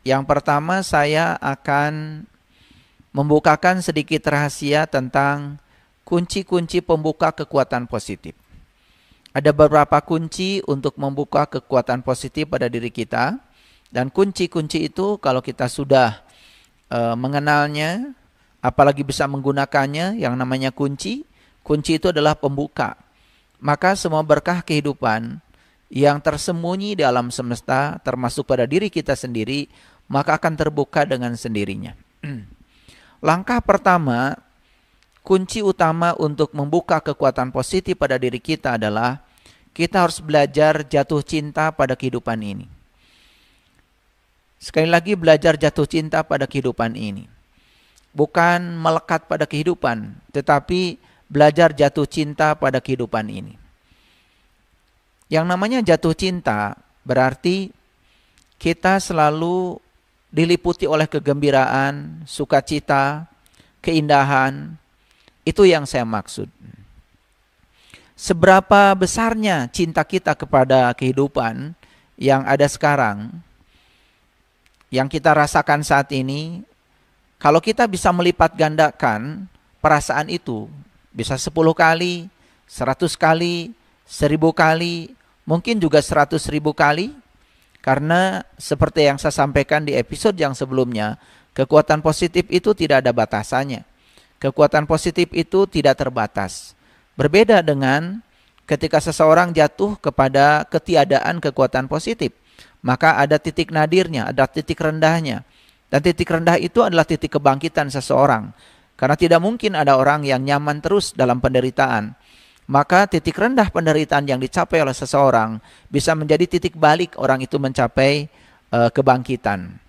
Yang pertama saya akan membukakan sedikit rahasia tentang kunci-kunci pembuka kekuatan positif. Ada beberapa kunci untuk membuka kekuatan positif pada diri kita. Dan kunci-kunci itu kalau kita sudah mengenalnya, apalagi bisa menggunakannya, yang namanya kunci itu adalah pembuka. Maka semua berkah kehidupan yang tersembunyi di alam semesta, termasuk pada diri kita sendiri, maka akan terbuka dengan sendirinya. Langkah pertama, kunci utama untuk membuka kekuatan positif pada diri kita adalah kita harus belajar jatuh cinta pada kehidupan ini. Sekali lagi, belajar jatuh cinta pada kehidupan ini. Bukan melekat pada kehidupan, tetapi belajar jatuh cinta pada kehidupan ini. Yang namanya jatuh cinta berarti kita selalu diliputi oleh kegembiraan, sukacita, keindahan. Itu yang saya maksud. Seberapa besarnya cinta kita kepada kehidupan yang ada sekarang, yang kita rasakan saat ini, kalau kita bisa melipat gandakan perasaan itu, bisa 10 kali, 100 kali, 1000 kali, mungkin juga 100.000 kali, karena seperti yang saya sampaikan di episode yang sebelumnya, kekuatan positif itu tidak ada batasannya. Kekuatan positif itu tidak terbatas. Berbeda dengan ketika seseorang jatuh kepada ketiadaan kekuatan positif. Maka ada titik nadirnya, ada titik rendahnya. Dan titik rendah itu adalah titik kebangkitan seseorang. Karena tidak mungkin ada orang yang nyaman terus dalam penderitaan. Maka titik rendah penderitaan yang dicapai oleh seseorang bisa menjadi titik balik orang itu mencapai kebangkitan.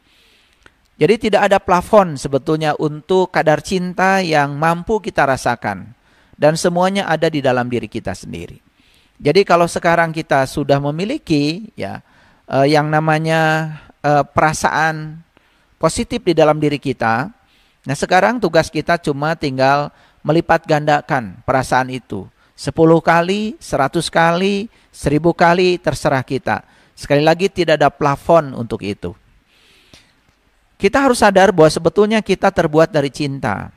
Jadi tidak ada plafon sebetulnya untuk kadar cinta yang mampu kita rasakan. Dan semuanya ada di dalam diri kita sendiri. Jadi kalau sekarang kita sudah memiliki yang namanya perasaan positif di dalam diri kita, nah sekarang tugas kita cuma tinggal melipat gandakan perasaan itu. 10 kali, 100 kali, 1000 kali, terserah kita. Sekali lagi tidak ada plafon untuk itu. Kita harus sadar bahwa sebetulnya kita terbuat dari cinta.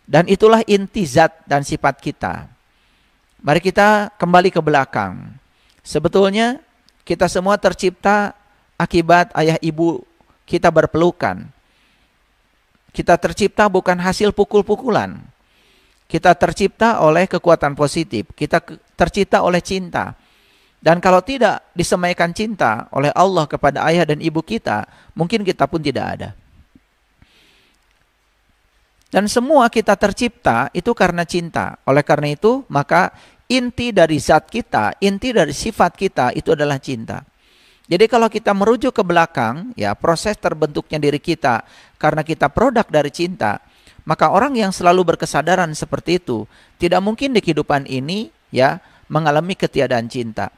Dan itulah inti zat dan sifat kita. Mari kita kembali ke belakang. Sebetulnya kita semua tercipta akibat ayah ibu kita berpelukan. Kita tercipta bukan hasil pukul-pukulan. Kita tercipta oleh kekuatan positif. Kita tercipta oleh cinta. Dan kalau tidak disemaikan cinta oleh Allah kepada ayah dan ibu kita, mungkin kita pun tidak ada. Dan semua kita tercipta itu karena cinta. Oleh karena itu, maka inti dari zat kita, inti dari sifat kita itu adalah cinta. Jadi kalau kita merujuk ke belakang, proses terbentuknya diri kita karena kita produk dari cinta, maka orang yang selalu berkesadaran seperti itu tidak mungkin di kehidupan ini mengalami ketiadaan cinta.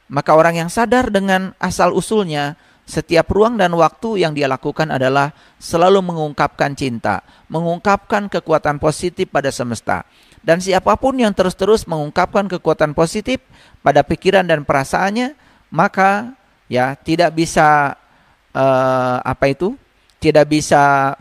Maka orang yang sadar dengan asal usulnya, setiap ruang dan waktu yang dia lakukan adalah selalu mengungkapkan cinta, mengungkapkan kekuatan positif pada semesta. Dan siapapun yang terus-terus mengungkapkan kekuatan positif pada pikiran dan perasaannya, maka tidak bisa tidak bisa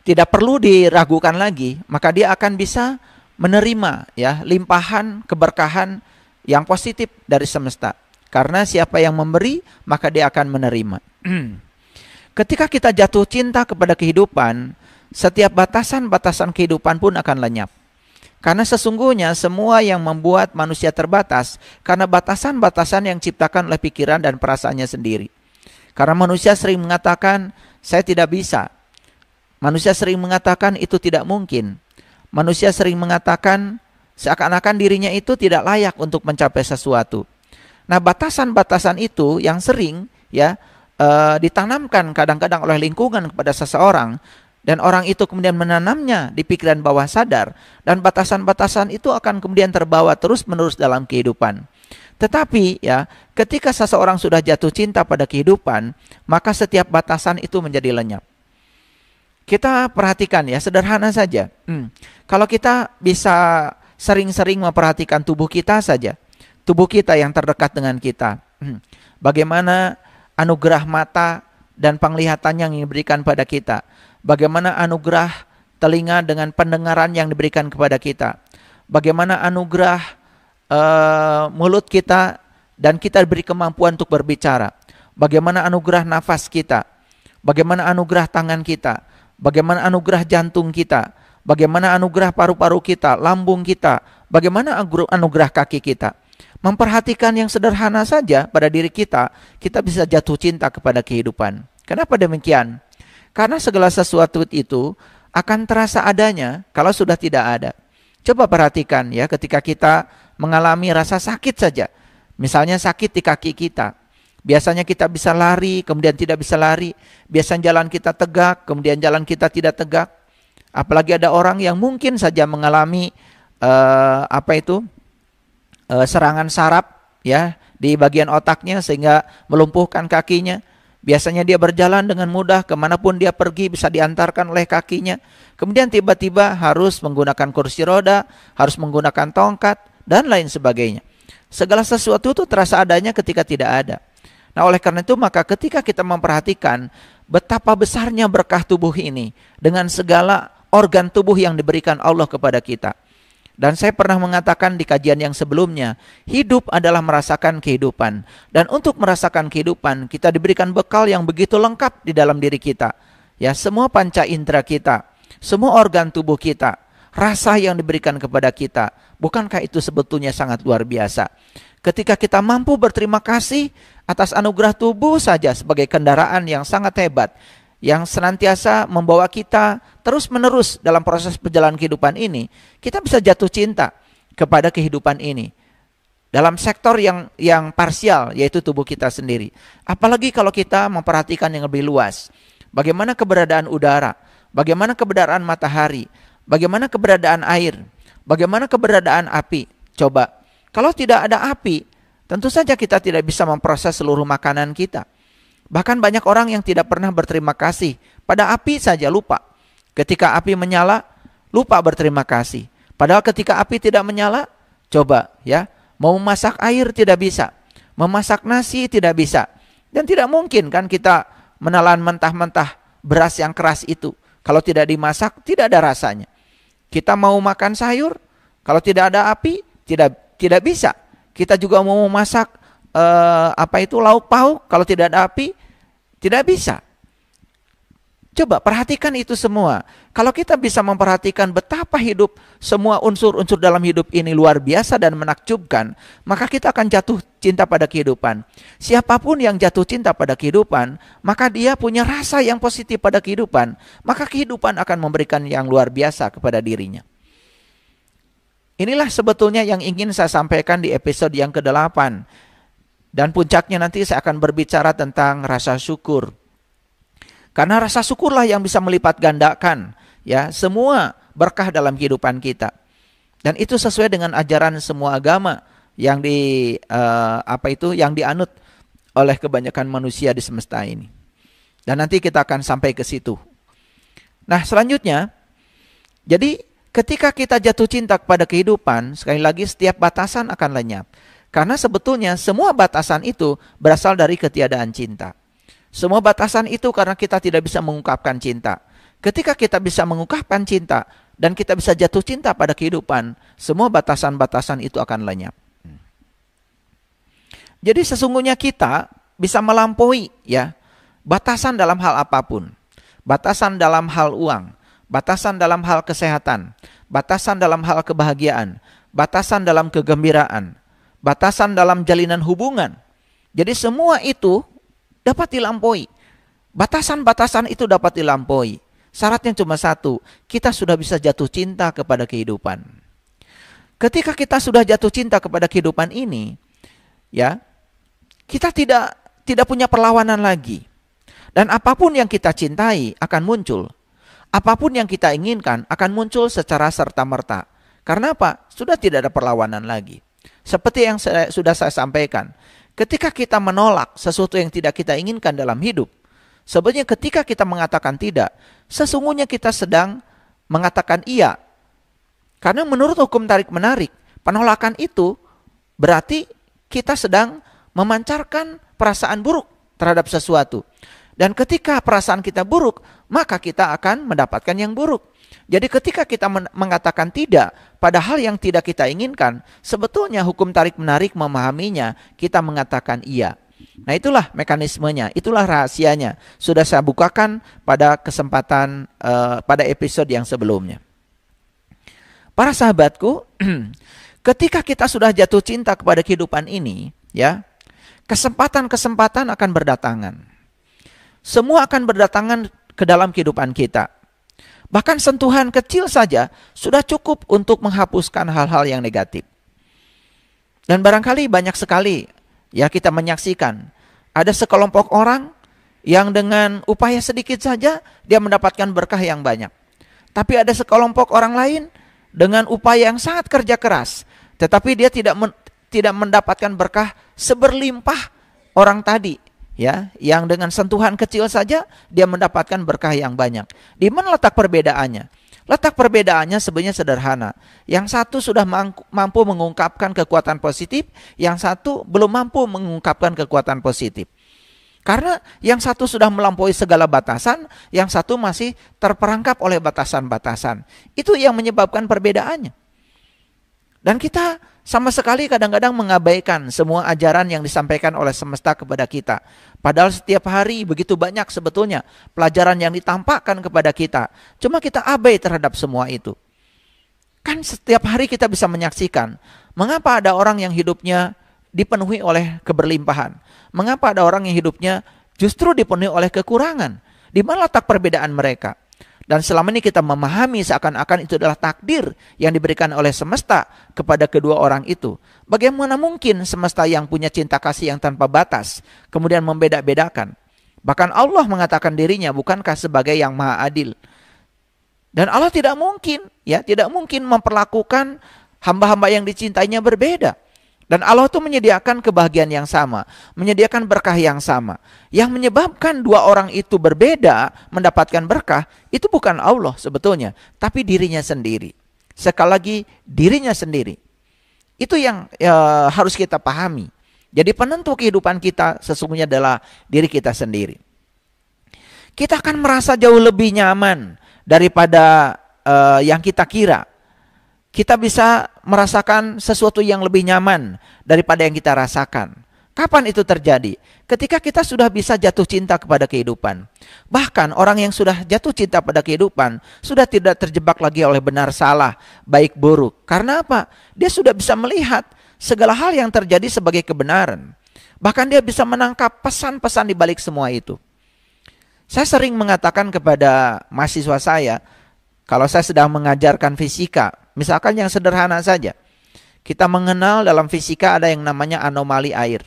tidak perlu diragukan lagi, maka dia akan bisa menerima limpahan keberkahan yang positif dari semesta. Karena siapa yang memberi, maka dia akan menerima. Ketika kita jatuh cinta kepada kehidupan, setiap batasan-batasan kehidupan pun akan lenyap. Karena sesungguhnya semua yang membuat manusia terbatas karena batasan-batasan yang diciptakan oleh pikiran dan perasaannya sendiri. Karena manusia sering mengatakan, saya tidak bisa. Manusia sering mengatakan itu tidak mungkin. Manusia sering mengatakan seakan-akan dirinya itu tidak layak untuk mencapai sesuatu. Nah, batasan-batasan itu yang sering ditanamkan kadang-kadang oleh lingkungan kepada seseorang, dan orang itu kemudian menanamnya di pikiran bawah sadar, dan batasan-batasan itu akan kemudian terbawa terus-menerus dalam kehidupan. Tetapi ketika seseorang sudah jatuh cinta pada kehidupan, maka setiap batasan itu menjadi lenyap. Kita perhatikan sederhana saja. Kalau kita bisa sering-sering memperhatikan tubuh kita saja, tubuh kita yang terdekat dengan kita. Bagaimana anugerah mata dan penglihatan yang diberikan pada kita. Bagaimana anugerah telinga dengan pendengaran yang diberikan kepada kita. Bagaimana anugerah mulut kita dan kita diberi kemampuan untuk berbicara. Bagaimana anugerah nafas kita. Bagaimana anugerah tangan kita. Bagaimana anugerah jantung kita. Bagaimana anugerah paru-paru kita, lambung kita. Bagaimana anugerah kaki kita. Memperhatikan yang sederhana saja pada diri kita, kita bisa jatuh cinta kepada kehidupan. Kenapa demikian? Karena segala sesuatu itu akan terasa adanya kalau sudah tidak ada. Coba perhatikan ya, ketika kita mengalami rasa sakit saja. Misalnya sakit di kaki kita. Biasanya kita bisa lari, kemudian tidak bisa lari. Biasanya jalan kita tegak, kemudian jalan kita tidak tegak. Apalagi ada orang yang mungkin saja mengalami serangan saraf ya di bagian otaknya sehingga melumpuhkan kakinya. Biasanya dia berjalan dengan mudah, kemanapun dia pergi bisa diantarkan oleh kakinya. Kemudian tiba-tiba harus menggunakan kursi roda, harus menggunakan tongkat, dan lain sebagainya. Segala sesuatu itu terasa adanya ketika tidak ada. Nah, oleh karena itu maka ketika kita memperhatikan betapa besarnya berkah tubuh ini dengan segala organ tubuh yang diberikan Allah kepada kita. Dan saya pernah mengatakan di kajian yang sebelumnya, hidup adalah merasakan kehidupan. Dan untuk merasakan kehidupan, kita diberikan bekal yang begitu lengkap di dalam diri kita. Ya, semua panca indera kita, semua organ tubuh kita, rasa yang diberikan kepada kita. Bukankah itu sebetulnya sangat luar biasa? Ketika kita mampu berterima kasih atas anugerah tubuh saja sebagai kendaraan yang sangat hebat, yang senantiasa membawa kita terus-menerus dalam proses perjalanan kehidupan ini, kita bisa jatuh cinta kepada kehidupan ini. Dalam sektor yang parsial, yaitu tubuh kita sendiri. Apalagi kalau kita memperhatikan yang lebih luas. Bagaimana keberadaan udara, bagaimana keberadaan matahari, bagaimana keberadaan air, bagaimana keberadaan api. Coba, kalau tidak ada api, tentu saja kita tidak bisa memproses seluruh makanan kita. Bahkan banyak orang yang tidak pernah berterima kasih pada api saja lupa. Ketika api menyala, lupa berterima kasih. Padahal ketika api tidak menyala, coba ya, mau memasak air tidak bisa, memasak nasi tidak bisa. Dan tidak mungkin kan kita menelan mentah-mentah beras yang keras itu. Kalau tidak dimasak, tidak ada rasanya. Kita mau makan sayur, kalau tidak ada api, tidak bisa. Kita juga mau memasak lauk pauk, kalau tidak ada api tidak bisa. Coba perhatikan itu semua. Kalau kita bisa memperhatikan betapa hidup semua unsur-unsur dalam hidup ini luar biasa dan menakjubkan, maka kita akan jatuh cinta pada kehidupan. Siapapun yang jatuh cinta pada kehidupan, maka dia punya rasa yang positif pada kehidupan, maka kehidupan akan memberikan yang luar biasa kepada dirinya. Inilah sebetulnya yang ingin saya sampaikan di episode yang ke-8. Dan puncaknya nanti saya akan berbicara tentang rasa syukur. Karena rasa syukurlah yang bisa melipat gandakan ya semua berkah dalam kehidupan kita. Dan itu sesuai dengan ajaran semua agama yang yang dianut oleh kebanyakan manusia di semesta ini. Dan nanti kita akan sampai ke situ. Nah, selanjutnya, jadi ketika kita jatuh cinta kepada kehidupan, sekali lagi setiap batasan akan lenyap. Karena sebetulnya semua batasan itu berasal dari ketiadaan cinta. Semua batasan itu karena kita tidak bisa mengungkapkan cinta. Ketika kita bisa mengungkapkan cinta dan kita bisa jatuh cinta pada kehidupan, semua batasan-batasan itu akan lenyap. Jadi sesungguhnya kita bisa melampaui ya batasan dalam hal apapun. Batasan dalam hal uang, batasan dalam hal kesehatan, batasan dalam hal kebahagiaan, batasan dalam kegembiraan, batasan dalam jalinan hubungan. Jadi semua itu dapat dilampaui. Batasan-batasan itu dapat dilampaui. Syaratnya cuma satu, kita sudah bisa jatuh cinta kepada kehidupan. Ketika kita sudah jatuh cinta kepada kehidupan ini, ya, kita tidak punya perlawanan lagi. Dan apapun yang kita cintai akan muncul. Apapun yang kita inginkan akan muncul secara serta-merta. Karena apa? Sudah tidak ada perlawanan lagi. Seperti yang sudah saya sampaikan, ketika kita menolak sesuatu yang tidak kita inginkan dalam hidup, sebenarnya ketika kita mengatakan tidak, sesungguhnya kita sedang mengatakan iya. Karena menurut hukum tarik-menarik, penolakan itu berarti kita sedang memancarkan perasaan buruk terhadap sesuatu. Dan ketika perasaan kita buruk, maka kita akan mendapatkan yang buruk. Jadi ketika kita mengatakan tidak pada hal yang tidak kita inginkan, sebetulnya hukum tarik-menarik memahaminya, kita mengatakan iya. Nah, itulah mekanismenya, itulah rahasianya. Sudah saya bukakan pada kesempatan pada episode yang sebelumnya. Para sahabatku, ketika kita sudah jatuh cinta kepada kehidupan ini, ya, kesempatan-kesempatan akan berdatangan. Semua akan berdatangan ke dalam kehidupan kita. Bahkan sentuhan kecil saja sudah cukup untuk menghapuskan hal-hal yang negatif. Dan barangkali banyak sekali ya kita menyaksikan ada sekelompok orang yang dengan upaya sedikit saja dia mendapatkan berkah yang banyak. Tapi ada sekelompok orang lain dengan upaya yang sangat kerja keras, tetapi dia tidak mendapatkan berkah seberlimpah orang tadi. Ya, yang dengan sentuhan kecil saja dia mendapatkan berkah yang banyak. Di mana letak perbedaannya? Letak perbedaannya sebenarnya sederhana. Yang satu sudah mampu mengungkapkan kekuatan positif, yang satu belum mampu mengungkapkan kekuatan positif. Karena yang satu sudah melampaui segala batasan, yang satu masih terperangkap oleh batasan-batasan. Itu yang menyebabkan perbedaannya. Dan kita sama sekali kadang-kadang mengabaikan semua ajaran yang disampaikan oleh semesta kepada kita. Padahal setiap hari begitu banyak sebetulnya pelajaran yang ditampakkan kepada kita. Cuma kita abai terhadap semua itu. Kan setiap hari kita bisa menyaksikan mengapa ada orang yang hidupnya dipenuhi oleh keberlimpahan. Mengapa ada orang yang hidupnya justru dipenuhi oleh kekurangan. Di mana letak perbedaan mereka? Dan selama ini kita memahami seakan-akan itu adalah takdir yang diberikan oleh semesta kepada kedua orang itu. Bagaimana mungkin semesta yang punya cinta kasih yang tanpa batas kemudian membeda-bedakan? Bahkan Allah mengatakan dirinya bukankah sebagai yang maha adil. Dan Allah tidak mungkin memperlakukan hamba-hamba yang dicintainya berbeda. Dan Allah itu menyediakan kebahagiaan yang sama, menyediakan berkah yang sama. Yang menyebabkan dua orang itu berbeda mendapatkan berkah, itu bukan Allah sebetulnya, tapi dirinya sendiri. Sekali lagi, dirinya sendiri. Itu yang harus kita pahami. Jadi penentu kehidupan kita sesungguhnya adalah diri kita sendiri. Kita akan merasa jauh lebih nyaman daripada yang kita kira. Kita bisa merasakan sesuatu yang lebih nyaman daripada yang kita rasakan. Kapan itu terjadi? Ketika kita sudah bisa jatuh cinta kepada kehidupan. Bahkan orang yang sudah jatuh cinta pada kehidupan sudah tidak terjebak lagi oleh benar salah, baik buruk. Karena apa? Dia sudah bisa melihat segala hal yang terjadi sebagai kebenaran. Bahkan dia bisa menangkap pesan-pesan di balik semua itu. Saya sering mengatakan kepada mahasiswa saya, kalau saya sedang mengajarkan fisika, misalkan yang sederhana saja, kita mengenal dalam fisika ada yang namanya anomali air.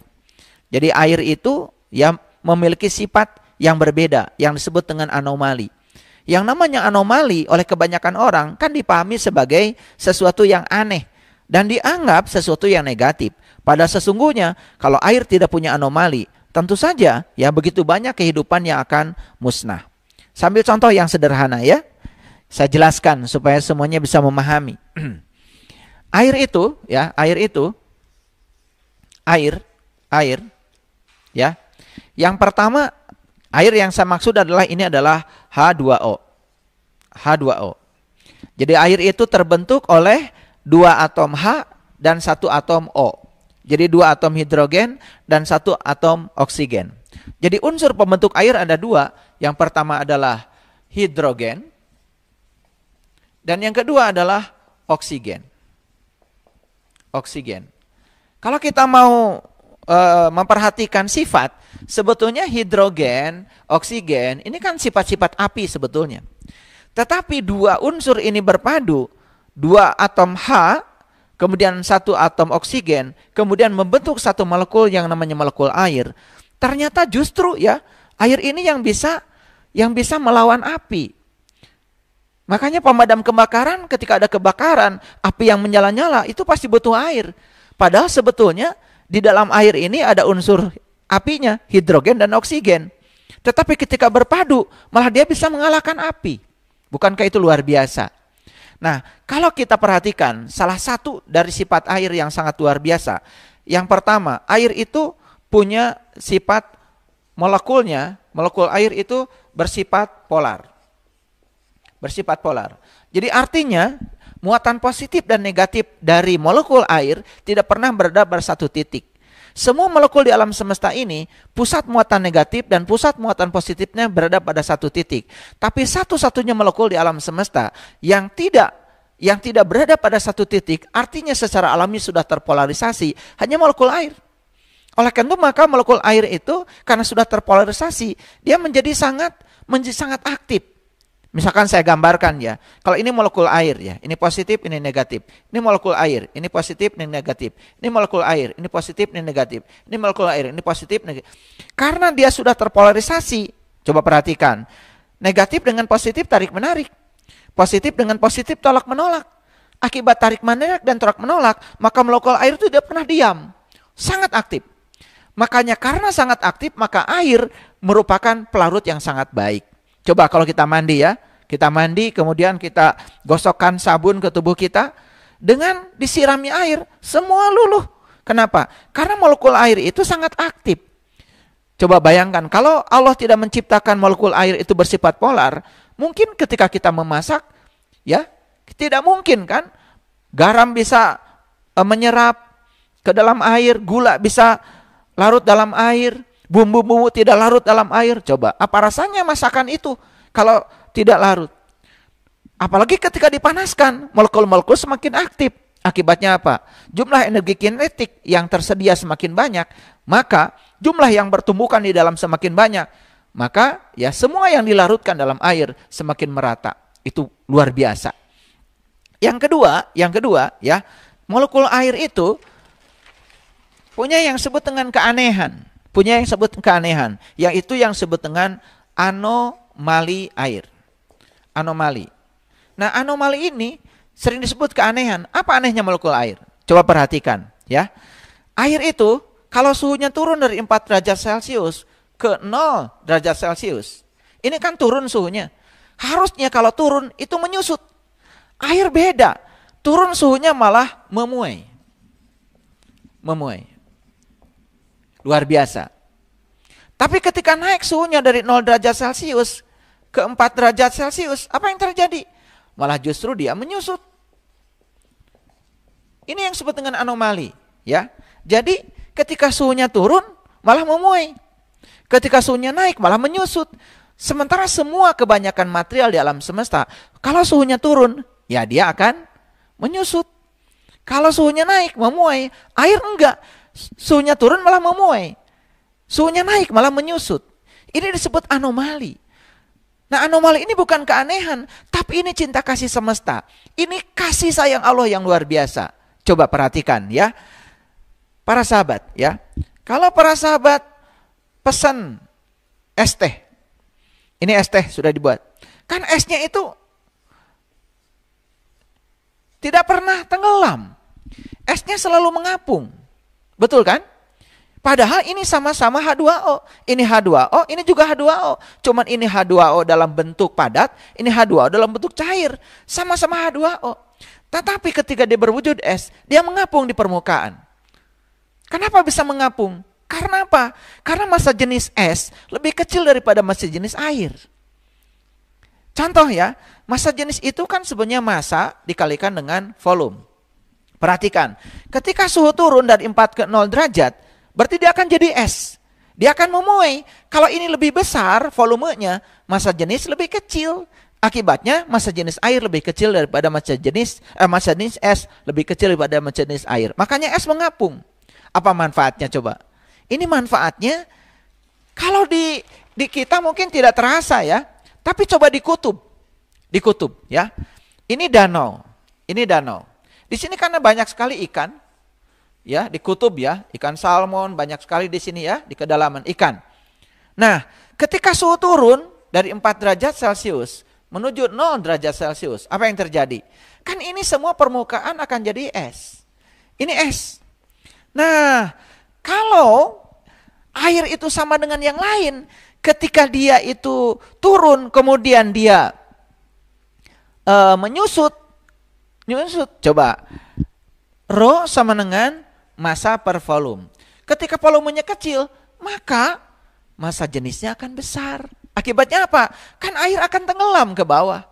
Jadi air itu ya memiliki sifat yang berbeda, yang disebut dengan anomali. Yang namanya anomali oleh kebanyakan orang kan dipahami sebagai sesuatu yang aneh dan dianggap sesuatu yang negatif. Padahal sesungguhnya kalau air tidak punya anomali, tentu saja ya begitu banyak kehidupan yang akan musnah. Sambil contoh yang sederhana ya. Saya jelaskan supaya semuanya bisa memahami. Air itu ya, air ya. Yang pertama, air yang saya maksud adalah ini adalah H2O. H2O. Jadi air itu terbentuk oleh 2 atom H dan 1 atom O. Jadi 2 atom hidrogen dan 1 atom oksigen. Jadi unsur pembentuk air ada 2. Yang pertama adalah hidrogen. Dan yang kedua adalah oksigen. Oksigen. Kalau kita mau memperhatikan sifat, sebetulnya hidrogen, oksigen, ini kan sifat-sifat api sebetulnya. Tetapi 2 unsur ini berpadu, 2 atom H, kemudian 1 atom oksigen, kemudian membentuk 1 molekul yang namanya molekul air. Ternyata justru ya, air ini yang bisa melawan api. Makanya pemadam kebakaran ketika ada kebakaran, api yang menyala-nyala itu pasti butuh air. Padahal sebetulnya di dalam air ini ada unsur apinya, hidrogen dan oksigen. Tetapi ketika berpadu, malah dia bisa mengalahkan api. Bukankah itu luar biasa? Nah, kalau kita perhatikan salah satu dari sifat air yang sangat luar biasa, Yang pertama, air itu punya sifat molekulnya, molekul air itu bersifat polar. Bersifat polar. Jadi artinya muatan positif dan negatif dari molekul air tidak pernah berada pada satu titik. Semua molekul di alam semesta ini, pusat muatan negatif dan pusat muatan positifnya berada pada satu titik. Tapi satu-satunya molekul di alam semesta yang tidak berada pada satu titik, artinya secara alami sudah terpolarisasi, hanya molekul air. Oleh karena itu maka molekul air itu karena sudah terpolarisasi, dia menjadi sangat aktif. Misalkan saya gambarkan ya, kalau ini molekul air ya, ini positif, ini negatif. Ini molekul air, ini positif, ini negatif. Ini molekul air, ini positif, ini negatif. Ini molekul air, ini positif, negatif. Karena dia sudah terpolarisasi, coba perhatikan. Negatif dengan positif tarik menarik. Positif dengan positif tolak menolak. Akibat tarik menarik dan tolak menolak, maka molekul air itu tidak pernah diam. Sangat aktif. Makanya karena sangat aktif, maka air merupakan pelarut yang sangat baik. Coba kalau kita mandi ya, kita mandi kemudian kita gosokkan sabun ke tubuh kita, dengan disirami air, semua luluh. Kenapa? Karena molekul air itu sangat aktif. Coba bayangkan, kalau Allah tidak menciptakan molekul air itu bersifat polar, mungkin ketika kita memasak, ya tidak mungkin kan, garam bisa menyerap ke dalam air, gula bisa larut dalam air, bumbu-bumbu tidak larut dalam air. Coba, apa rasanya masakan itu kalau tidak larut? Apalagi ketika dipanaskan, molekul-molekul semakin aktif. Akibatnya apa? Jumlah energi kinetik yang tersedia semakin banyak, maka jumlah yang bertumbukan di dalam semakin banyak. Maka ya semua yang dilarutkan dalam air semakin merata. Itu luar biasa. Yang kedua ya, molekul air itu punya yang disebut dengan keanehan. Yaitu yang disebut dengan anomali air. Anomali. Nah, anomali ini sering disebut keanehan. Apa anehnya molekul air? Coba perhatikan ya. Air itu kalau suhunya turun dari 4 derajat Celcius ke 0 derajat Celcius, ini kan turun suhunya. Harusnya kalau turun itu menyusut. Air beda. Turun suhunya malah memuai. Luar biasa. Tapi ketika naik suhunya dari 0 derajat Celcius ke 4 derajat Celcius, apa yang terjadi? Malah justru dia menyusut. Ini yang disebut dengan anomali, ya. Jadi ketika suhunya turun malah memuai. Ketika suhunya naik malah menyusut. Sementara semua kebanyakan material di alam semesta, kalau suhunya turun, ya dia akan menyusut. Kalau suhunya naik memuai, air enggak. Suhunya turun malah memuai. Suhunya naik malah menyusut. Ini disebut anomali. Nah, anomali ini bukan keanehan, tapi ini cinta kasih semesta. Ini kasih sayang Allah yang luar biasa. Coba perhatikan ya. Para sahabat ya. Kalau para sahabat pesan es teh. Ini es teh sudah dibuat. Kan esnya itu tidak pernah tenggelam. Esnya selalu mengapung. Betul kan? Padahal ini sama-sama H2O. Ini H2O, ini juga H2O. Cuman ini H2O dalam bentuk padat, ini H2O dalam bentuk cair. Sama-sama H2O. Tetapi ketika dia berwujud es, dia mengapung di permukaan. Kenapa bisa mengapung? Karena apa? Karena massa jenis es lebih kecil daripada massa jenis air. Contoh ya, massa jenis itu kan sebenarnya massa dikalikan dengan volume. Perhatikan, ketika suhu turun dari 4 ke 0 derajat, berarti dia akan jadi es. Dia akan memuai. Kalau ini lebih besar volumenya, massa jenis lebih kecil. Akibatnya massa jenis air lebih kecil daripada massa jenis es lebih kecil daripada massa jenis air. Makanya es mengapung. Apa manfaatnya coba? Ini manfaatnya kalau di kita mungkin tidak terasa ya. Tapi coba di kutub. Di kutub ya. Ini danau. Di sini karena banyak sekali ikan, ya di kutub ya, ikan salmon banyak sekali di sini ya, di kedalaman ikan. Nah, ketika suhu turun dari 4 derajat Celcius menuju 0 derajat Celcius, apa yang terjadi? Kan ini semua permukaan akan jadi es. Ini es. Nah, kalau air itu sama dengan yang lain, ketika dia itu turun kemudian dia menyusut. Coba, rho sama dengan massa per volume. Ketika volumenya kecil, maka massa jenisnya akan besar. Akibatnya apa? Kan air akan tenggelam ke bawah.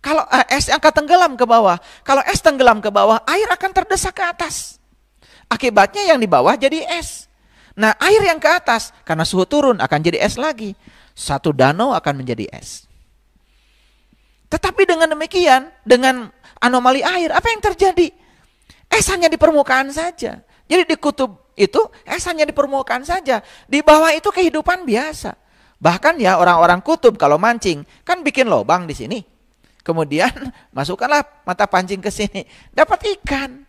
Kalau es akan tenggelam ke bawah. Kalau es tenggelam ke bawah, air akan terdesak ke atas. Akibatnya yang di bawah jadi es. Nah, air yang ke atas karena suhu turun akan jadi es lagi. Satu danau akan menjadi es. Tetapi dengan demikian, dengan anomali air, apa yang terjadi? Es hanya di permukaan saja. Jadi di kutub itu es hanya di permukaan saja. Di bawah itu kehidupan biasa. Bahkan ya orang-orang kutub kalau mancing kan bikin lubang di sini. Kemudian masukkanlah mata pancing ke sini, dapat ikan.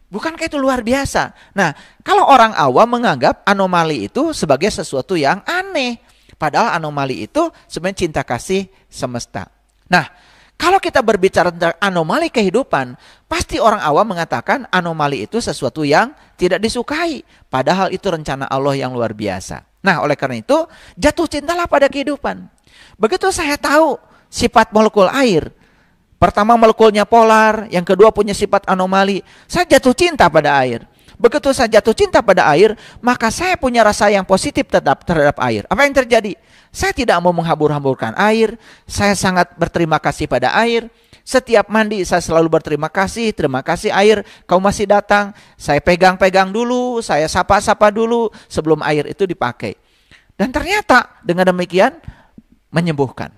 Bukankah itu luar biasa? Nah, kalau orang awam menganggap anomali itu sebagai sesuatu yang aneh. Padahal anomali itu sebenarnya cinta kasih semesta. Nah, kalau kita berbicara tentang anomali kehidupan, pasti orang awam mengatakan anomali itu sesuatu yang tidak disukai. Padahal itu rencana Allah yang luar biasa. Nah, oleh karena itu, jatuh cintalah pada kehidupan. Begitu saya tahu sifat molekul air, pertama molekulnya polar, yang kedua punya sifat anomali, saya jatuh cinta pada air. Begitu saya jatuh cinta pada air, maka saya punya rasa yang positif terhadap air. Apa yang terjadi? Saya tidak mau menghambur-hamburkan air, saya sangat berterima kasih pada air. Setiap mandi saya selalu berterima kasih, terima kasih air, kau masih datang. Saya pegang-pegang dulu, saya sapa-sapa dulu sebelum air itu dipakai. Dan ternyata dengan demikian menyembuhkan.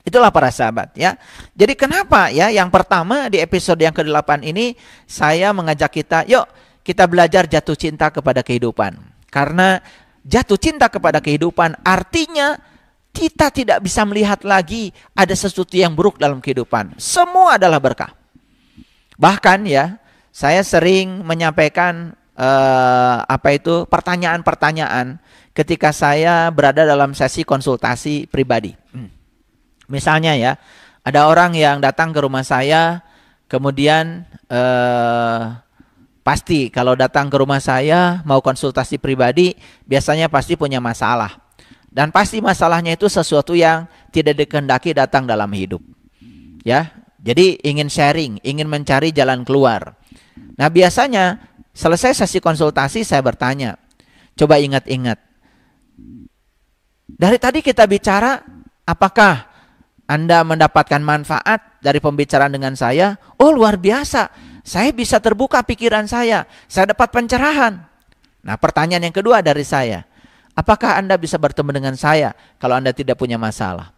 Itulah para sahabat ya. Jadi kenapa ya yang pertama di episode yang ke-8 ini saya mengajak kita, yuk kita belajar jatuh cinta kepada kehidupan. Karena jatuh cinta kepada kehidupan artinya kita tidak bisa melihat lagi ada sesuatu yang buruk dalam kehidupan. Semua adalah berkah. Bahkan ya, saya sering menyampaikan pertanyaan-pertanyaan ketika saya berada dalam sesi konsultasi pribadi. Misalnya ya, ada orang yang datang ke rumah saya, kemudian pasti kalau datang ke rumah saya mau konsultasi pribadi, biasanya pasti punya masalah. Dan pasti masalahnya itu sesuatu yang tidak dikehendaki datang dalam hidup. Ya, jadi ingin sharing, ingin mencari jalan keluar. Nah biasanya selesai sesi konsultasi saya bertanya, coba ingat-ingat. Dari tadi kita bicara, apakah Anda mendapatkan manfaat dari pembicaraan dengan saya? Oh luar biasa, saya bisa terbuka pikiran saya dapat pencerahan. Nah pertanyaan yang kedua dari saya, apakah Anda bisa bertemu dengan saya kalau Anda tidak punya masalah?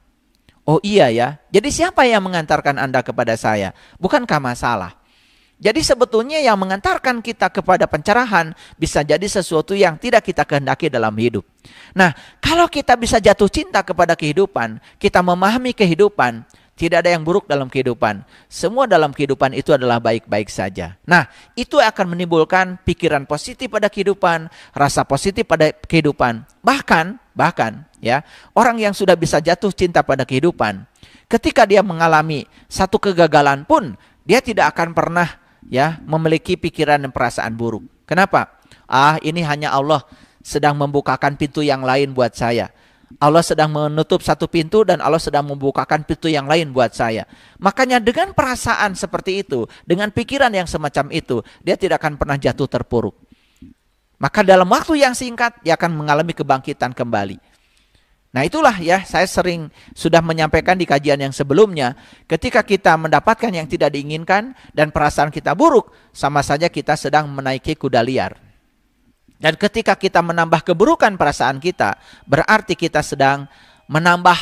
Oh iya ya, jadi siapa yang mengantarkan Anda kepada saya? Bukankah masalah? Jadi sebetulnya yang mengantarkan kita kepada pencerahan bisa jadi sesuatu yang tidak kita kehendaki dalam hidup. Nah, kalau kita bisa jatuh cinta kepada kehidupan, kita memahami kehidupan, tidak ada yang buruk dalam kehidupan. Semua dalam kehidupan itu adalah baik-baik saja. Nah, itu akan menimbulkan pikiran positif pada kehidupan, rasa positif pada kehidupan. Bahkan ya, orang yang sudah bisa jatuh cinta pada kehidupan, ketika dia mengalami satu kegagalan pun, dia tidak akan pernah ya memiliki pikiran dan perasaan buruk. Kenapa? Ini hanya Allah sedang membukakan pintu yang lain buat saya. Allah sedang menutup satu pintu dan Allah sedang membukakan pintu yang lain buat saya. Makanya dengan perasaan seperti itu, dengan pikiran yang semacam itu, dia tidak akan pernah jatuh terpuruk. Maka dalam waktu yang singkat dia akan mengalami kebangkitan kembali. Nah itulah ya, saya sering sudah menyampaikan di kajian yang sebelumnya, ketika kita mendapatkan yang tidak diinginkan dan perasaan kita buruk, sama saja kita sedang menaiki kuda liar. Dan ketika kita menambah keburukan perasaan kita, berarti kita sedang menambah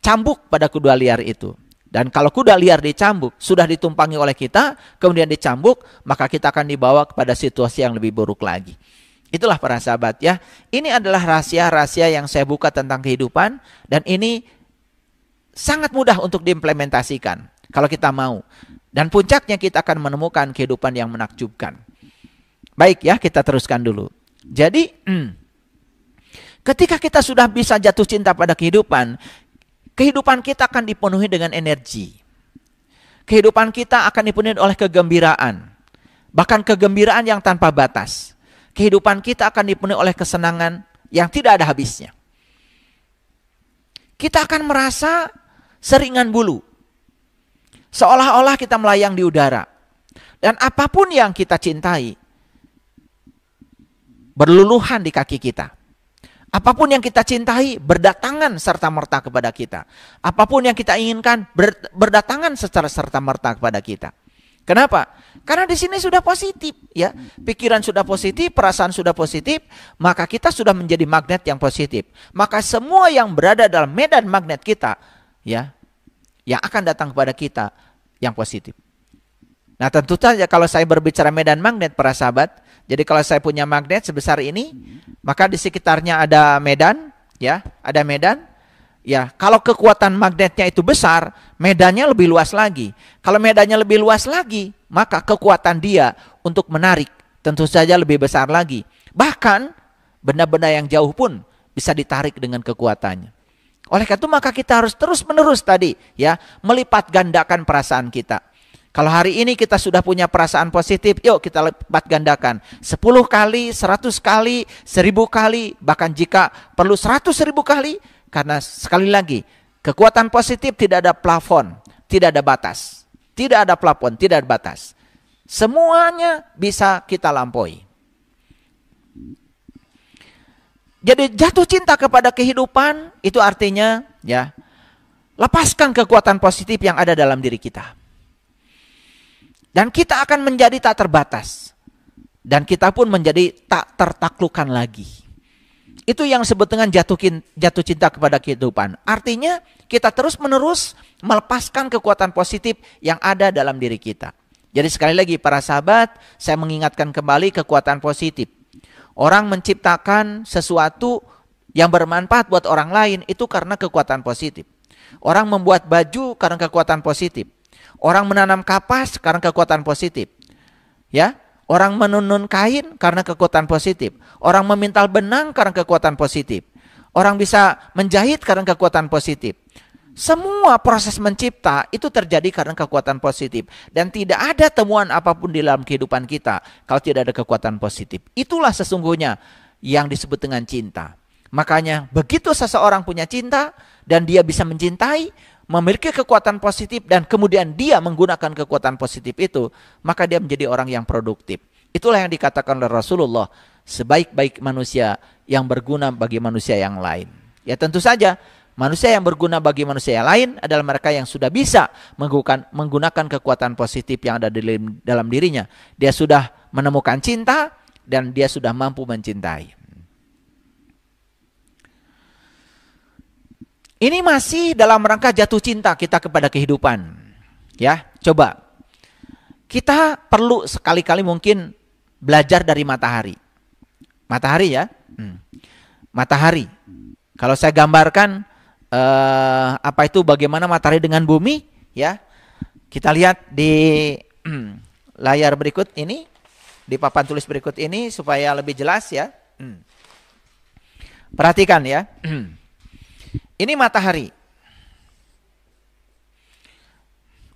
cambuk pada kuda liar itu. Dan kalau kuda liar dicambuk, sudah ditumpangi oleh kita, kemudian dicambuk, maka kita akan dibawa kepada situasi yang lebih buruk lagi. Itulah para sahabat ya. Ini adalah rahasia-rahasia yang saya buka tentang kehidupan. Dan ini sangat mudah untuk diimplementasikan kalau kita mau. Dan puncaknya kita akan menemukan kehidupan yang menakjubkan. Baik ya, kita teruskan dulu. Jadi ketika kita sudah bisa jatuh cinta pada kehidupan, kehidupan kita akan dipenuhi dengan energi. Kehidupan kita akan dipenuhi oleh kegembiraan. Bahkan kegembiraan yang tanpa batas. Kehidupan kita akan dipenuhi oleh kesenangan yang tidak ada habisnya. Kita akan merasa seringan bulu. Seolah-olah kita melayang di udara. Dan apapun yang kita cintai, berluluhan di kaki kita. Apapun yang kita cintai berdatangan serta-merta kepada kita. Apapun yang kita inginkan berdatangan secara serta-merta kepada kita. Kenapa? Karena di sini sudah positif, ya. Pikiran sudah positif, perasaan sudah positif, maka kita sudah menjadi magnet yang positif. Maka semua yang berada dalam medan magnet kita, ya, yang akan datang kepada kita yang positif. Nah, tentu saja kalau saya berbicara medan magnet, para sahabat, jadi kalau saya punya magnet sebesar ini, maka di sekitarnya ada medan, ya, ada medan. Ya, kalau kekuatan magnetnya itu besar, medannya lebih luas lagi. Kalau medannya lebih luas lagi, maka kekuatan dia untuk menarik tentu saja lebih besar lagi. Bahkan benda-benda yang jauh pun bisa ditarik dengan kekuatannya. Oleh karena itu maka kita harus terus-menerus tadi, ya, melipat gandakan perasaan kita. Kalau hari ini kita sudah punya perasaan positif, yuk kita lipat gandakan. 10 kali, 100 kali, 1000 kali, bahkan jika perlu 100.000 kali. Karena sekali lagi, kekuatan positif tidak ada plafon, tidak ada batas. Tidak ada plafon, tidak ada batas. Semuanya bisa kita lampaui. Jadi jatuh cinta kepada kehidupan, itu artinya, ya, lepaskan kekuatan positif yang ada dalam diri kita. Dan kita akan menjadi tak terbatas. Dan kita pun menjadi tak tertaklukkan lagi. Itu yang disebut dengan jatuh cinta kepada kehidupan. Artinya kita terus-menerus melepaskan kekuatan positif yang ada dalam diri kita. Jadi sekali lagi para sahabat, saya mengingatkan kembali kekuatan positif. Orang menciptakan sesuatu yang bermanfaat buat orang lain itu karena kekuatan positif. Orang membuat baju karena kekuatan positif. Orang menanam kapas karena kekuatan positif. Ya, orang menenun kain karena kekuatan positif. Orang memintal benang karena kekuatan positif. Orang bisa menjahit karena kekuatan positif. Semua proses mencipta itu terjadi karena kekuatan positif. Dan tidak ada temuan apapun di dalam kehidupan kita kalau tidak ada kekuatan positif. Itulah sesungguhnya yang disebut dengan cinta. Makanya begitu seseorang punya cinta dan dia bisa mencintai, memiliki kekuatan positif dan kemudian dia menggunakan kekuatan positif itu, maka dia menjadi orang yang produktif. Itulah yang dikatakan oleh Rasulullah, sebaik-baik manusia yang berguna bagi manusia yang lain. Ya tentu saja, manusia yang berguna bagi manusia yang lain adalah mereka yang sudah bisa menggunakan kekuatan positif yang ada di dalam dirinya. Dia sudah menemukan cinta dan dia sudah mampu mencintai. Ini masih dalam rangka jatuh cinta kita kepada kehidupan. Ya, coba. Kita perlu sekali-kali mungkin belajar dari matahari. Matahari ya. Matahari. Kalau saya gambarkan apa itu bagaimana matahari dengan bumi, ya. Kita lihat di layar berikut ini, di papan tulis berikut ini supaya lebih jelas ya. Perhatikan ya. Ini matahari.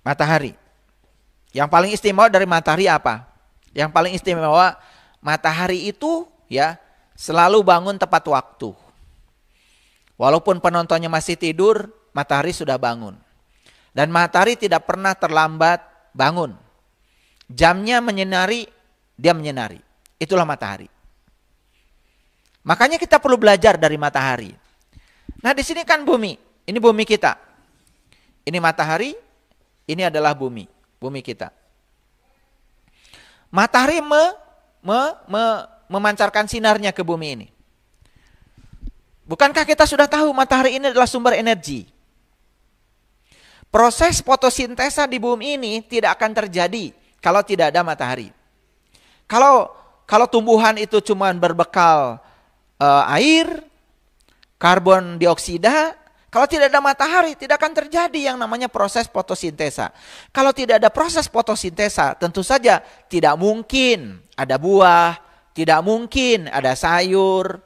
Matahari. Yang paling istimewa dari matahari apa? Yang paling istimewa matahari itu ya selalu bangun tepat waktu. Walaupun penontonnya masih tidur, matahari sudah bangun. Dan matahari tidak pernah terlambat bangun. Jamnya menyinari, dia menyinari. Itulah matahari. Makanya kita perlu belajar dari matahari. Nah di sini kan bumi, ini bumi kita. Ini matahari, ini adalah bumi kita. Matahari memancarkan sinarnya ke bumi ini. Bukankah kita sudah tahu matahari ini adalah sumber energi? Proses fotosintesa di bumi ini tidak akan terjadi kalau tidak ada matahari. Kalau tumbuhan itu cuma berbekal air, karbon dioksida, kalau tidak ada matahari tidak akan terjadi yang namanya proses fotosintesa. Kalau tidak ada proses fotosintesa, tentu saja tidak mungkin ada buah, tidak mungkin ada sayur,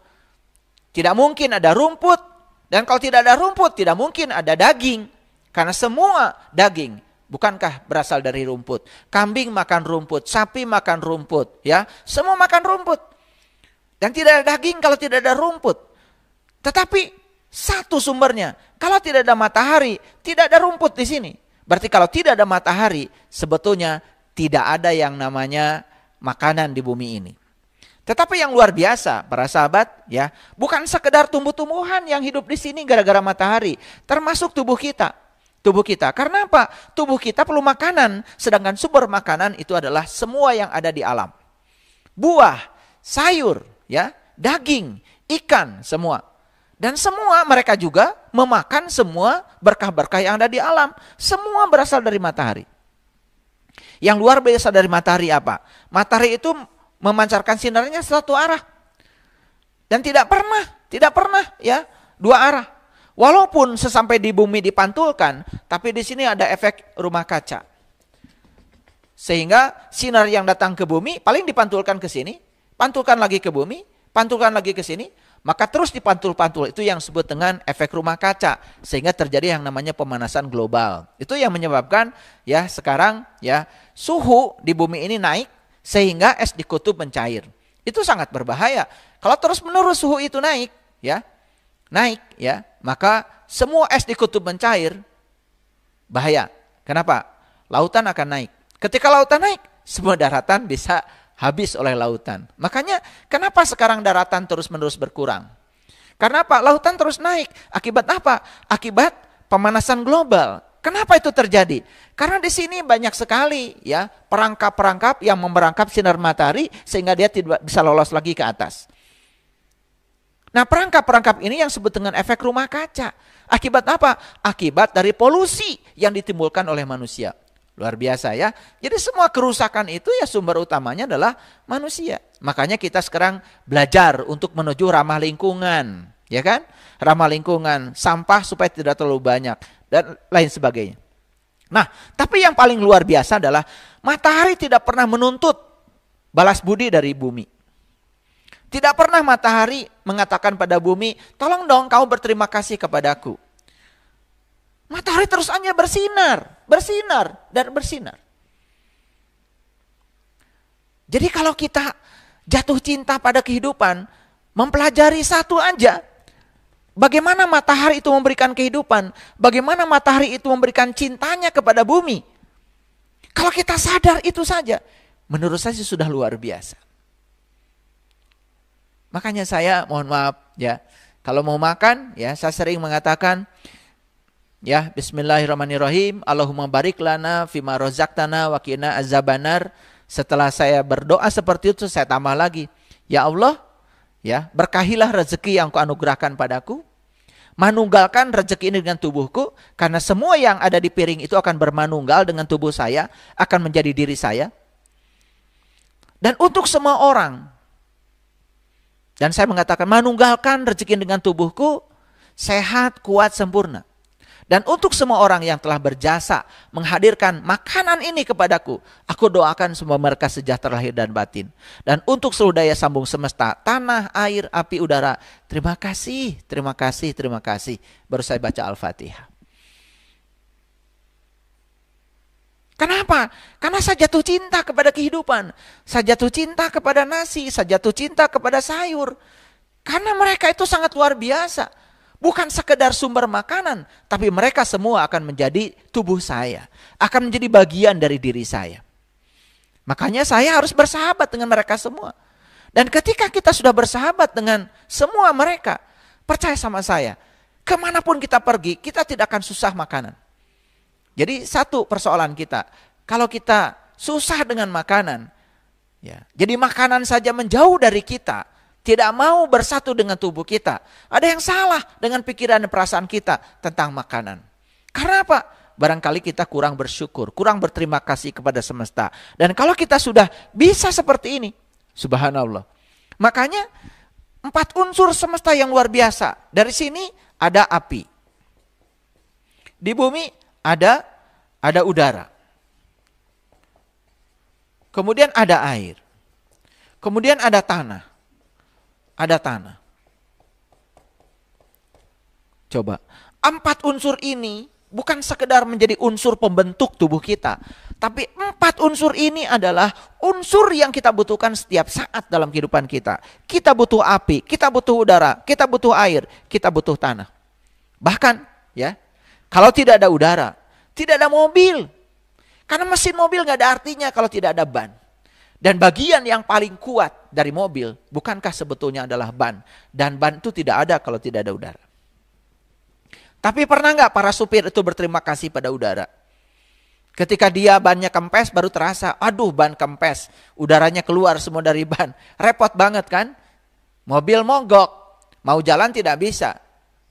tidak mungkin ada rumput. Dan kalau tidak ada rumput, tidak mungkin ada daging. Karena semua daging bukankah berasal dari rumput. Kambing makan rumput, sapi makan rumput, ya, semua makan rumput. Dan tidak ada daging kalau tidak ada rumput. Tetapi satu sumbernya, kalau tidak ada matahari, tidak ada rumput di sini. Berarti kalau tidak ada matahari, sebetulnya tidak ada yang namanya makanan di bumi ini. Tetapi yang luar biasa, para sahabat, ya, bukan sekedar tumbuh-tumbuhan yang hidup di sini gara-gara matahari, termasuk tubuh kita. Tubuh kita. Karena apa? Tubuh kita perlu makanan, sedangkan sumber makanan itu adalah semua yang ada di alam. Buah, sayur, ya, daging, ikan, semua. Dan semua mereka juga memakan semua berkah-berkah yang ada di alam. Semua berasal dari matahari. Yang luar biasa dari matahari apa? Matahari itu memancarkan sinarnya satu arah. Dan tidak pernah ya, dua arah. Walaupun sesampai di bumi dipantulkan, tapi di sini ada efek rumah kaca. Sehingga sinar yang datang ke bumi paling dipantulkan ke sini, pantulkan lagi ke bumi, pantulkan lagi ke sini, maka terus dipantul-pantul. Itu yang disebut dengan efek rumah kaca, sehingga terjadi yang namanya pemanasan global. Itu yang menyebabkan ya sekarang ya suhu di bumi ini naik, sehingga es di kutub mencair. Itu sangat berbahaya. Kalau terus-menerus suhu itu naik ya, maka semua es di kutub mencair, bahaya. Kenapa? Lautan akan naik. Ketika lautan naik, semua daratan bisa habis oleh lautan. Makanya kenapa sekarang daratan terus-menerus berkurang? Karena apa? Lautan terus naik. Akibat apa? Akibat pemanasan global. Kenapa itu terjadi? Karena di sini banyak sekali ya perangkap-perangkap yang memerangkap sinar matahari sehingga dia tidak bisa lolos lagi ke atas. Nah, perangkap-perangkap ini yang disebut dengan efek rumah kaca. Akibat apa? Akibat dari polusi yang ditimbulkan oleh manusia. Luar biasa ya. Jadi semua kerusakan itu ya sumber utamanya adalah manusia. Makanya kita sekarang belajar untuk menuju ramah lingkungan, ya kan? Ramah lingkungan, sampah supaya tidak terlalu banyak dan lain sebagainya. Nah, tapi yang paling luar biasa adalah matahari tidak pernah menuntut balas budi dari bumi. Tidak pernah matahari mengatakan pada bumi, tolong dong kau berterima kasih kepadaku. Matahari terus hanya bersinar, dan bersinar. Jadi kalau kita jatuh cinta pada kehidupan, mempelajari satu aja, bagaimana matahari itu memberikan kehidupan, bagaimana matahari itu memberikan cintanya kepada bumi. Kalau kita sadar itu saja, menurut saya sudah luar biasa. Makanya saya mohon maaf ya, kalau mau makan ya saya sering mengatakan ya bismillahirrahmanirrahim, Allahumma barik lana fima rozaqtana wa qina azabannar. Setelah saya berdoa seperti itu saya tambah lagi, ya Allah ya berkahilah rezeki yang kau anugerahkan padaku, manunggalkan rezeki ini dengan tubuhku, karena semua yang ada di piring itu akan bermanunggal dengan tubuh saya, akan menjadi diri saya. Dan untuk semua orang, dan saya mengatakan manunggalkan rezeki dengan tubuhku, sehat, kuat, sempurna. Dan untuk semua orang yang telah berjasa menghadirkan makanan ini kepadaku, aku doakan semua mereka sejahtera lahir dan batin. Dan untuk seluruh daya sambung semesta, tanah, air, api, udara, terima kasih, terima kasih, terima kasih. Baru saya baca Al-Fatihah. Kenapa? Karena saya jatuh cinta kepada kehidupan. Saya jatuh cinta kepada nasi, saya jatuh cinta kepada sayur. Karena mereka itu sangat luar biasa. Bukan sekedar sumber makanan, tapi mereka semua akan menjadi tubuh saya. Akan menjadi bagian dari diri saya. Makanya saya harus bersahabat dengan mereka semua. Dan ketika kita sudah bersahabat dengan semua mereka, percaya sama saya, kemanapun kita pergi, kita tidak akan susah makanan. Jadi satu persoalan kita, kalau kita susah dengan makanan, ya, jadi makanan saja menjauh dari kita, tidak mau bersatu dengan tubuh kita. Ada yang salah dengan pikiran dan perasaan kita tentang makanan. Karena apa? Barangkali kita kurang bersyukur, kurang berterima kasih kepada semesta. Dan kalau kita sudah bisa seperti ini, subhanallah. Makanya 4 unsur semesta yang luar biasa. Dari sini ada api. Di bumi ada udara. Kemudian ada air. Kemudian ada tanah. Ada tanah. Coba, 4 unsur ini bukan sekedar menjadi unsur pembentuk tubuh kita, tapi 4 unsur ini adalah unsur yang kita butuhkan setiap saat dalam kehidupan kita. Kita butuh api, kita butuh udara, kita butuh air, kita butuh tanah. Bahkan ya, kalau tidak ada udara, tidak ada mobil. Karena mesin mobil gak ada artinya kalau tidak ada ban. Dan bagian yang paling kuat dari mobil, bukankah sebetulnya adalah ban? Dan ban itu tidak ada kalau tidak ada udara. Tapi pernah nggak para supir itu berterima kasih pada udara? Ketika dia bannya kempes baru terasa, aduh ban kempes, udaranya keluar semua dari ban. Repot banget kan? Mobil mogok, mau jalan tidak bisa.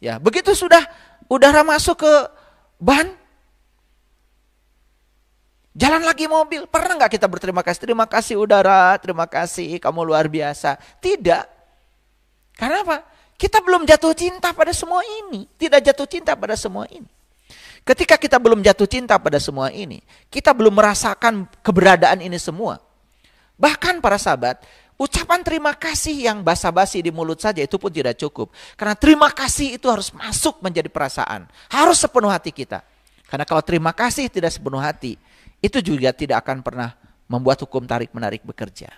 Ya, begitu sudah udara masuk ke ban, jalan lagi mobil. Pernah nggak kita berterima kasih? Terima kasih udara, terima kasih, kamu luar biasa. Tidak. Karena apa? Kita belum jatuh cinta pada semua ini. Tidak jatuh cinta pada semua ini. Ketika kita belum jatuh cinta pada semua ini, kita belum merasakan keberadaan ini semua. Bahkan para sahabat, ucapan terima kasih yang basa-basi di mulut saja itu pun tidak cukup. Karena terima kasih itu harus masuk menjadi perasaan. Harus sepenuh hati kita. Karena kalau terima kasih tidak sepenuh hati, itu juga tidak akan pernah membuat hukum tarik-menarik bekerja.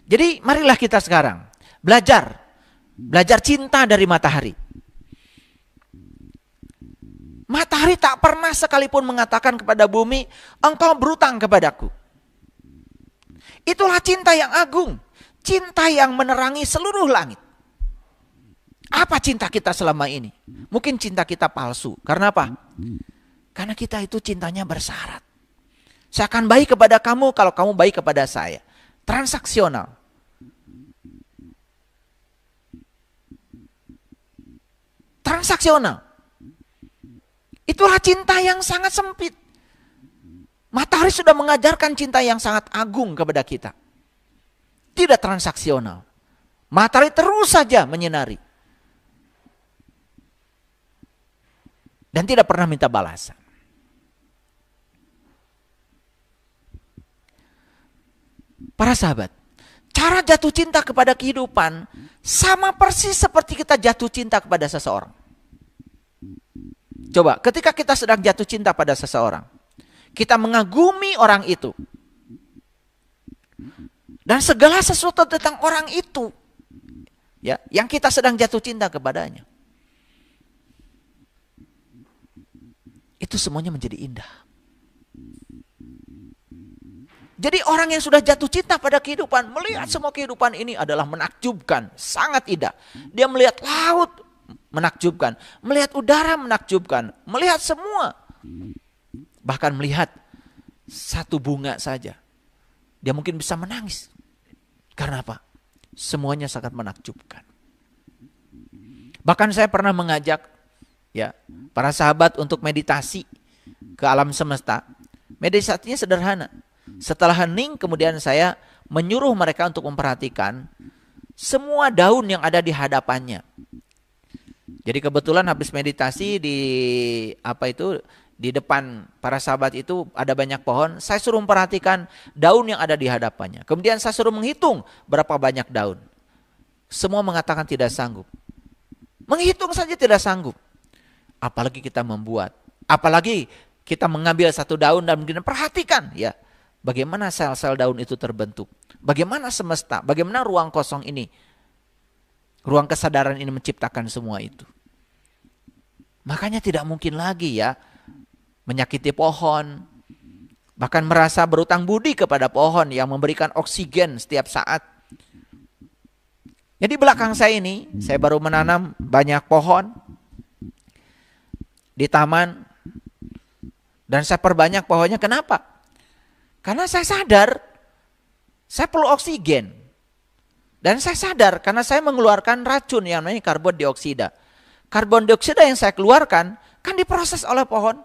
Jadi marilah kita sekarang belajar cinta dari matahari. Matahari tak pernah sekalipun mengatakan kepada bumi, engkau berutang kepadaku. Itulah cinta yang agung. Cinta yang menerangi seluruh langit. Apa cinta kita selama ini? Mungkin cinta kita palsu. Karena apa? Karena kita itu cintanya bersyarat. Saya akan baik kepada kamu kalau kamu baik kepada saya. Transaksional. Transaksional. Itulah cinta yang sangat sempit. Matahari sudah mengajarkan cinta yang sangat agung kepada kita. Tidak transaksional. Matahari terus saja menyinari. Dan tidak pernah minta balasan. Para sahabat, cara jatuh cinta kepada kehidupan sama persis seperti kita jatuh cinta kepada seseorang. Coba, ketika kita sedang jatuh cinta pada seseorang, kita mengagumi orang itu. Dan segala sesuatu tentang orang itu, ya, yang kita sedang jatuh cinta kepadanya. Itu semuanya menjadi indah. Jadi orang yang sudah jatuh cinta pada kehidupan, melihat semua kehidupan ini adalah menakjubkan, sangat indah. Dia melihat laut, menakjubkan, melihat udara menakjubkan, melihat semua. Bahkan melihat satu bunga saja, dia mungkin bisa menangis. Karena apa? Semuanya sangat menakjubkan. Bahkan saya pernah mengajak ya para sahabat untuk meditasi ke alam semesta. Meditasinya sederhana. Setelah hening kemudian saya menyuruh mereka untuk memperhatikan semua daun yang ada di hadapannya. Jadi kebetulan habis meditasi di depan para sahabat itu ada banyak pohon. Saya suruh memperhatikan daun yang ada di hadapannya. Kemudian saya suruh menghitung berapa banyak daun. Semua mengatakan tidak sanggup. Menghitung saja tidak sanggup. Apalagi kita membuat. Apalagi kita mengambil satu daun dan kemudian perhatikan ya. Bagaimana sel-sel daun itu terbentuk. Bagaimana semesta, bagaimana ruang kosong ini. Ruang kesadaran ini menciptakan semua itu. Makanya tidak mungkin lagi ya menyakiti pohon. Bahkan merasa berutang budi kepada pohon yang memberikan oksigen setiap saat. Jadi belakang saya ini, saya baru menanam banyak pohon di taman. Dan saya perbanyak pohonnya, kenapa? Karena saya sadar, saya perlu oksigen. Dan saya sadar karena saya mengeluarkan racun yang namanya karbon dioksida. Karbon dioksida yang saya keluarkan kan diproses oleh pohon.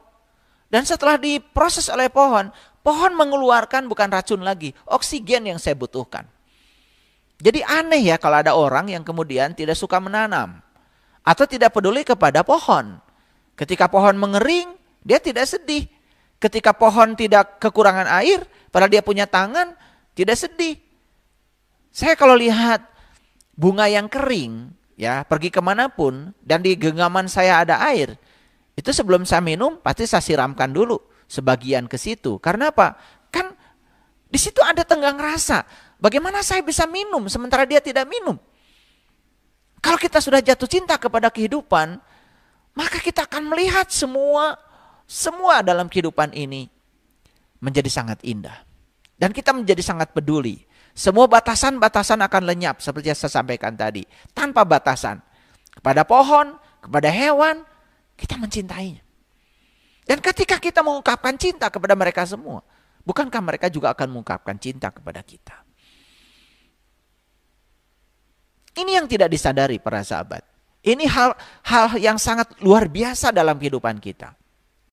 Dan setelah diproses oleh pohon, pohon mengeluarkan bukan racun lagi, oksigen yang saya butuhkan. Jadi aneh ya kalau ada orang yang kemudian tidak suka menanam. Atau tidak peduli kepada pohon. Ketika pohon mengering, dia tidak sedih. Ketika pohon tidak kekurangan air, padahal dia punya tangan, tidak sedih. Saya kalau lihat bunga yang kering, ya pergi kemanapun, dan di genggaman saya ada air, itu sebelum saya minum, pasti saya siramkan dulu sebagian ke situ. Karena apa? Kan di situ ada tenggang rasa. Bagaimana saya bisa minum sementara dia tidak minum? Kalau kita sudah jatuh cinta kepada kehidupan, maka kita akan melihat semua dalam kehidupan ini menjadi sangat indah. Dan kita menjadi sangat peduli. Semua batasan-batasan akan lenyap seperti yang saya sampaikan tadi. Tanpa batasan. Kepada pohon, kepada hewan, kita mencintainya. Dan ketika kita mengungkapkan cinta kepada mereka semua, bukankah mereka juga akan mengungkapkan cinta kepada kita? Ini yang tidak disadari para sahabat. Ini hal yang sangat luar biasa dalam kehidupan kita.